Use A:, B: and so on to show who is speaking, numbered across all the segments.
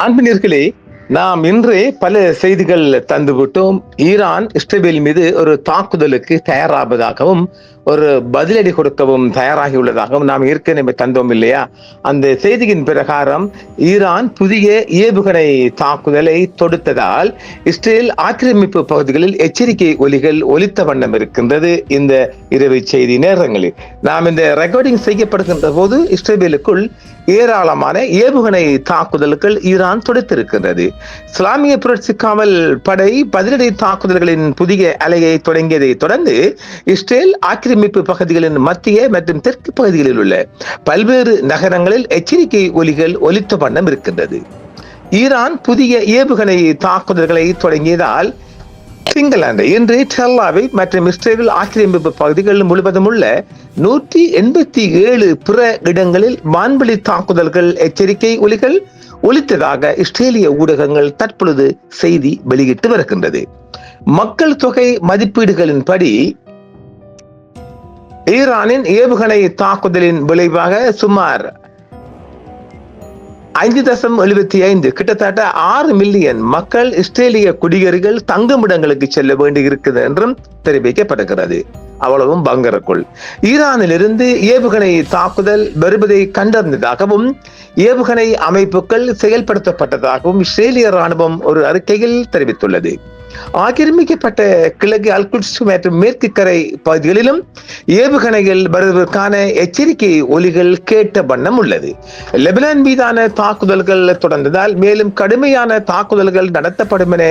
A: அன்பினர்களே, நாம் இன்று பல செய்திகள் தந்துவிட்டோம். ஈரான் இஸ்ரேல் மீது ஒரு தாக்குதலுக்கு தயாராவதாகவும் ஒரு பதிலடி கொடுக்கவும் தயாராகியுள்ளதாகவும் நாம் ஏற்கனவே தந்தோம் இல்லையா? அந்த செய்தியின் பிரகாரம் ஈரான் புதிய ஏவுகணை தாக்குதலை தொடுத்ததால் இஸ்ரேல் ஆக்கிரமிப்பு பகுதிகளில் எச்சரிக்கை ஒலிகள் ஒலித்த வண்ணம் இருக்கின்றது. இந்த இரவு செய்தி நேரங்களில் நாம் இந்த ரெக்கார்டிங் செய்யப்படுகின்ற போது இஸ்ரேலுக்குள் ஏராளமான ஏவுகணை தாக்குதல்கள் ஈரான் தொடுத்திருக்கின்றது. இஸ்லாமிய புரட்சி காவல் படை பதிலடி தாக்குதல்களின் புதிய அலையை தொடங்கியதை தொடர்ந்து இஸ்ரேல் ஆக்கிரமிப்பு பகுதிகளின் மத்திய மற்றும் தெற்கு பகுதிகளில் உள்ள பல்வேறு நகரங்களில் எச்சரிக்கை ஒலிகள் ஒலித்த வண்ணம் இருக்கின்றது. ஈரான் புதிய ஏவுகணை தாக்குதல்களை தொடங்கியதால் சிங்களாந்து இன்று டெல்லாவை மற்றும் இஸ்ரேல் ஆக்கிரமிப்பு பகுதிகள் முழுவதும் உள்ள 187 பிற இடங்களில் வான்வெளி தாக்குதல்கள் எச்சரிக்கை ஒலிகள் ஒலித்ததாக இஸ்ரேலிய ஊடகங்கள் தற்பொழுது செய்தி வெளியிட்டு வருகின்றது. மக்கள் தொகை மதிப்பீடுகளின்படி ஈரானின் ஏவுகணை தாக்குதலின் விளைவாக சுமார் 5.75 கிட்டத்தட்ட 6 மில்லியன் மக்கள் இஸ்ரேலிய குடியேறிகள் தங்குமிடங்களுக்கு செல்ல வேண்டி இருக்குது என்றும் தெரிவிக்கப்படுகிறது. அவ்வளவும் பங்கருக்குள் ஈரானிலிருந்து ஏவுகணை தாக்குதல் வருவதை கண்டறிந்ததாகவும் ஏவுகணை அமைப்புகள் செயல்படுத்தப்பட்டதாகவும் இஸ்ரேலிய ராணுவம் ஒரு அறிக்கையில் தெரிவித்துள்ளது. ஆக்கிரமிக்கப்பட்ட கிழக்கு அல்குட்ஸ் மற்றும் மேற்கு கரை பகுதிகளிலும் ஏவுகணைகள் வருவதற்கான எச்சரிக்கை ஒலிகள் கேட்ட வண்ணம் உள்ளது. லெபனான் மீதான தாக்குதல்கள் தொடர்ந்ததால் மேலும் கடுமையான தாக்குதல்கள் நடத்தப்படும் என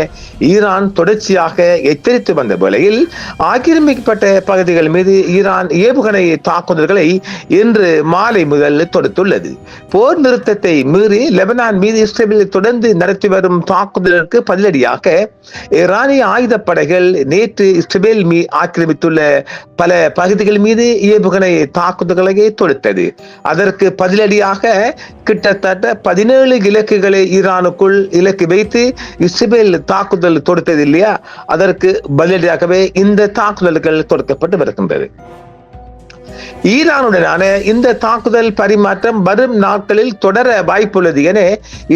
A: ஈரான் தொடர்ச்சியாக எச்சரித்து வந்த வேளையில் ஆக்கிரமிக்கப்பட்ட பகுதிகள் மீது ஈரான் ஏவுகணை தாக்குதல்களை இன்று மாலை முதல் தொடுத்துள்ளது. போர் நிறுத்தத்தை மீறி லெபனான் மீது இஸ்ரேல் தொடர்ந்து நடத்தி வரும் தாக்குதலுக்கு பதிலடியாக ஈரானிய ஆயுதப்படைகள் நேற்று இஸ்ரேல் ஆக்கிரமித்துள்ள பல பகுதிகள் மீது ஏவுகணை தாக்குதல்களை தொடுத்தது. அதற்கு பதிலடியாக கிட்டத்தட்ட 17 இலக்குகளை ஈரானுக்குள் இலக்கு வைத்து இஸ்ரேல் தாக்குதல் தொடுத்தது இல்லையா? அதற்கு பதிலடியாகவே இந்த தாக்குதல்கள் தொடுக்கப்பட்டு வருகின்றது. ஈரானுடனான இந்த தாக்குதல் பரிமாற்றம் வரும் நாட்களில் தொடர வாய்ப்புள்ளது என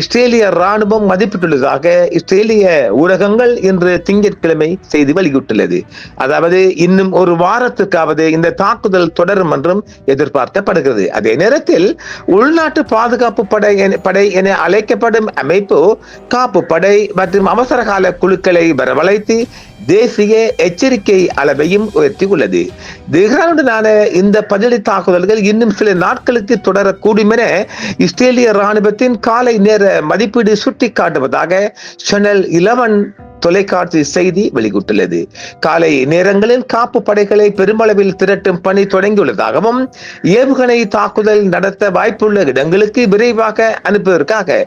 A: இஸ்ரேலிய ராணுவம் மதிப்பிட்டுள்ளதாக இஸ்ரேலிய ஊடகங்கள் இன்று திங்கட்கிழமை செய்தி வெளியிட்டுள்ளது. அதாவது இன்னும் ஒரு வாரத்துக்காவது இந்த தாக்குதல் தொடரும் என்றும் எதிர்பார்க்கப்படுகிறது. அதே நேரத்தில் உள்நாட்டு பாதுகாப்பு படை என அழைக்கப்படும் அமைப்பு காப்பு படை மற்றும் அவசரகால குழுக்களை வரவழைத்து தேசிய எச்சரிக்கை அளவையும் உயர்த்தியுள்ளது. தெஹ்ரானுடனான இந்த பதிலடி தாக்குதல்கள் இன்னும் சில நாட்களுக்கு தொடரக்கூடும் என இஸ்ரேலிய ராணுவத்தின் காலை நேர மதிப்பீடு சுட்டிக்காட்டுவதாக சேனல் 11 தொலைக்காட்சி செய்தி வெளியிட்டுள்ளது. காலை நேரங்களில் காப்பு படைகளை பெருமளவில் திரட்டும் பணி தொடங்கியுள்ளதாகவும் ஏவுகணை தாக்குதல் நடத்த வாய்ப்புள்ள இடங்களுக்கு விரைவாக அனுப்புவதற்காக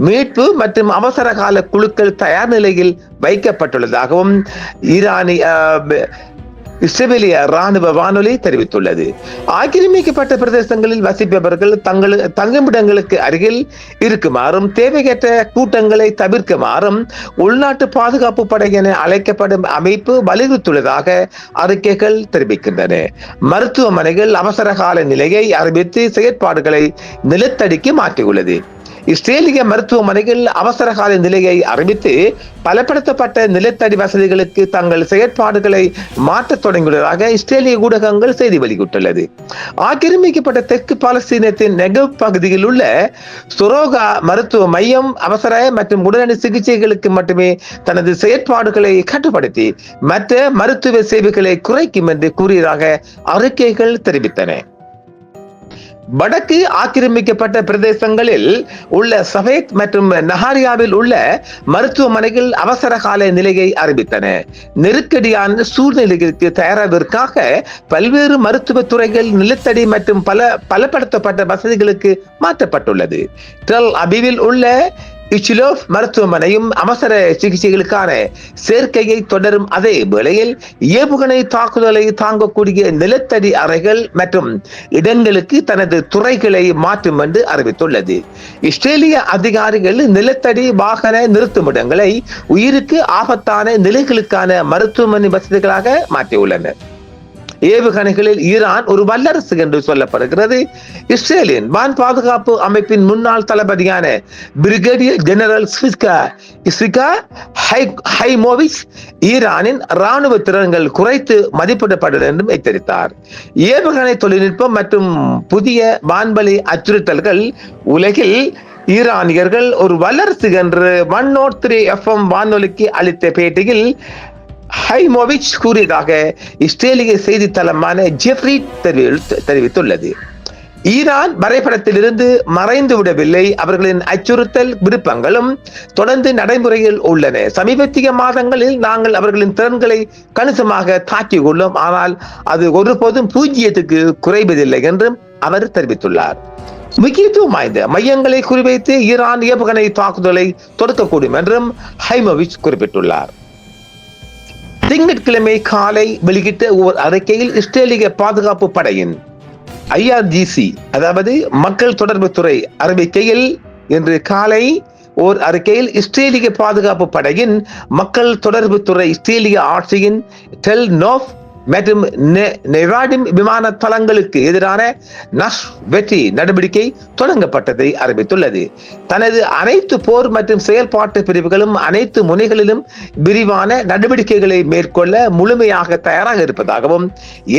A: மீட்பு மற்றும் அவசர கால குழுக்கள் தயார் நிலையில் வைக்கப்பட்டுள்ளதாகவும் இஸ்ரேலிய ராணுவ வானொலி தெரிவித்துள்ளது. ஆக்கிரமிக்கப்பட்ட பிரதேசங்களில் வசிப்பவர்கள் தங்கள் தங்குமிடங்களுக்கு அருகில் இருக்குமாறும் தேவையற்ற கூட்டங்களை தவிர்க்குமாறும் உள்நாட்டு பாதுகாப்பு படை என அழைக்கப்படும் அமைப்பு வலியுறுத்தியுள்ளதாக அறிக்கைகள் தெரிவிக்கின்றன. மருத்துவமனைகள் அவசர கால நிலையை அறிவித்து செயற்பாடுகளை நிலத்தடிக்கு மாற்றியுள்ளது. இஸ்ரேலிய மருத்துவமனைகள் அவசர கால நிலையை அறிவித்து பலப்படுத்தப்பட்ட நிலத்தடி வசதிகளுக்கு தங்கள் செயற்பாடுகளை மாற்றத் தொடங்கியுள்ளதாக இஸ்ரேலிய ஊடகங்கள் செய்தி வெளியிட்டுள்ளது. ஆக்கிரமிக்கப்பட்ட தெற்கு பாலஸ்தீனத்தின் நெகவ் பகுதியில் உள்ள சுரோகா மருத்துவ மையம் அவசர மற்றும் உடனடி சிகிச்சைகளுக்கு மட்டுமே தனது செயற்பாடுகளை கட்டுப்படுத்தி மற்ற மருத்துவ சேவைகளை குறைக்கும் என்று கூறியதாக அறிக்கைகள் தெரிவித்தன. வடக்கு ஆக்கிரமிக்கப்பட்ட பிரதேசங்களில் உள்ள சஃபேத் மற்றும் நஹாரியாவில் உள்ள மருத்துவமனைகள் அவசர கால நிலையை அறிவித்தன. நெருக்கடியான சூழ்நிலைகளுக்கு தயாராவதற்காக பல்வேறு மருத்துவ துறைகள் நிலத்தடி மற்றும் பலப்படுத்தப்பட்ட வசதிகளுக்கு மாற்றப்பட்டுள்ளது. டெல் அபீவில் உள்ள இச்சிலோஃப் மருத்துவமனையும் அவசர சிகிச்சைகளுக்கான சேர்க்கையை தொடரும். அதே வேளையில் ஏவுகணை தாக்குதலை தாங்கக்கூடிய நிலத்தடி அறைகள் மற்றும் இடங்களுக்கு தனது துறைகளை மாற்றும் என்று அறிவித்துள்ளது. இஸ்ரேலிய அதிகாரிகள் நிலத்தடி வாகன நிறுத்துமிடங்களை உயிருக்கு ஆபத்தான நிலைகளுக்கான மருத்துவமனை வசதிகளாக மாற்றியுள்ளனர். ஏவுகணைகளில் ஈரான் ஒரு வல்லரசு என்று சொல்லப்படுகிறது. இஸ்ரேலின் வான் பாதுகாப்பு அமைப்பின் முன்னாள் தளபதியான பிரிகேடியர் ஜெனரல் இஸ்ரிகா ஹைமோவிச் ஈரானின் ராணுவ திறன்கள் குறைத்து மதிப்பிடப்படும் என்றும் எச்சரித்தார். ஏவுகணை தொழில்நுட்பம் மற்றும் புதிய வான்வழி அச்சுறுத்தல்கள் உலகில் ஈரானியர்கள் ஒரு வல்லரசு என்று 103 FM வானொலிக்கு அளித்த பேட்டியில் ஹைமோவிச் கூறியதாக இஸ்ரேலிய செய்தித்தளமான ஜெஃப்ரி தெரிவித்துள்ளது. ஈரான் வரைபடத்திலிருந்து மறைந்து விடவில்லை. அவர்களின் அச்சுறுத்தல் விருப்பங்களும் தொடர்ந்து நடைமுறையில் உள்ளன. சமீபத்திய மாதங்களில் நாங்கள் அவர்களின் திறன்களை கணிசமாக தாக்கிக் கொள்ளும், ஆனால் அது ஒருபோதும் பூஜ்ஜியத்துக்கு குறைவதில்லை என்றும் அவர் தெரிவித்துள்ளார். முக்கியத்துவம் வாய்ந்த மையங்களை குறிவைத்து ஈரான் ஏவுகணை தாக்குதலை தொடுக்கக்கூடும் என்றும் ஹைமோவிச் குறிப்பிட்டுள்ளார். திங்கட்கிழமை காலை வெளியிட்ட ஓர் அறிக்கையில் இஸ்ரேலிய பாதுகாப்பு படையின் IRGC அதாவது மக்கள் தொடர்பு துறை அறிவிக்கையில் இன்று காலை ஓர் அறிக்கையில் இஸ்ரேலிய பாதுகாப்பு படையின் மக்கள் தொடர்பு துறை இஸ்ரேலிய ஆட்சியின் டெல் நோவ் மற்றும் நெவாடிம் விமான தளங்களுக்கு எதிரான வெற்றி நடவடிக்கை தொடங்கப்பட்டதை அறிவித்துள்ளது. தனது அனைத்து போர் மற்றும் செயல்பாட்டு பிரிவுகளும் அனைத்து முனைகளிலும் விரிவான நடவடிக்கைகளை மேற்கொள்ள முழுமையாக தயாராக இருப்பதாகவும்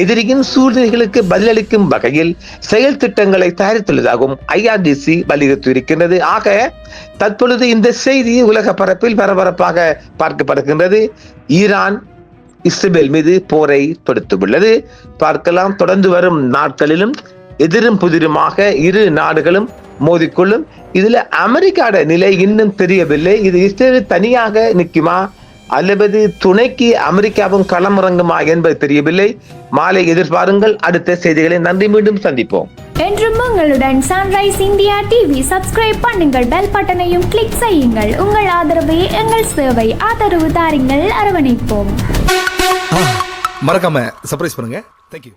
A: எதிரியின் சூழ்நிலைகளுக்கு பதிலளிக்கும் வகையில் செயல் திட்டங்களை தயாரித்துள்ளதாகவும் IRGC வலியுறுத்தியிருக்கின்றது. ஆக தற்பொழுது இந்த செய்தி உலக பரப்பில் பரபரப்பாக பார்க்கப்படுகின்றது. ஈரான் இஸ்ரேல் மீது போரை தொடுத்துள்ளது. பார்க்கலாம், தொடர்ந்து வரும் நாட்களிலும் எதிரும் புதிருமாக இரு நாடுகளும் மோதிக்கொள்ளும். இதுல அமெரிக்காவோட நிலை இன்னும் தெரியவில்லை. இது இஸ்ரேல் தனியாக நிற்குமா அல்லது துணைக்கு அமெரிக்காவும் களமிறங்குமா என்பது தெரியவில்லை. மாலை எதிர்பாருங்கள். அடுத்த செய்திகளை நன்றி, மீண்டும் சந்திப்போம்.
B: என்றும் உங்களுடன் சன்ரைஸ் இந்தியா டிவி சப்ஸ்கிரைப் பண்ணுங்கள், பெல் பட்டனையும் கிளிக் செய்யுங்கள். உங்கள் ஆதரவே எங்கள் சேவை. ஆதரவு தாருங்கள், அரவணைப்போம்.
C: மறக்காம சர்ப்ரைஸ் பண்ணுங்க. தேங்க்யூ.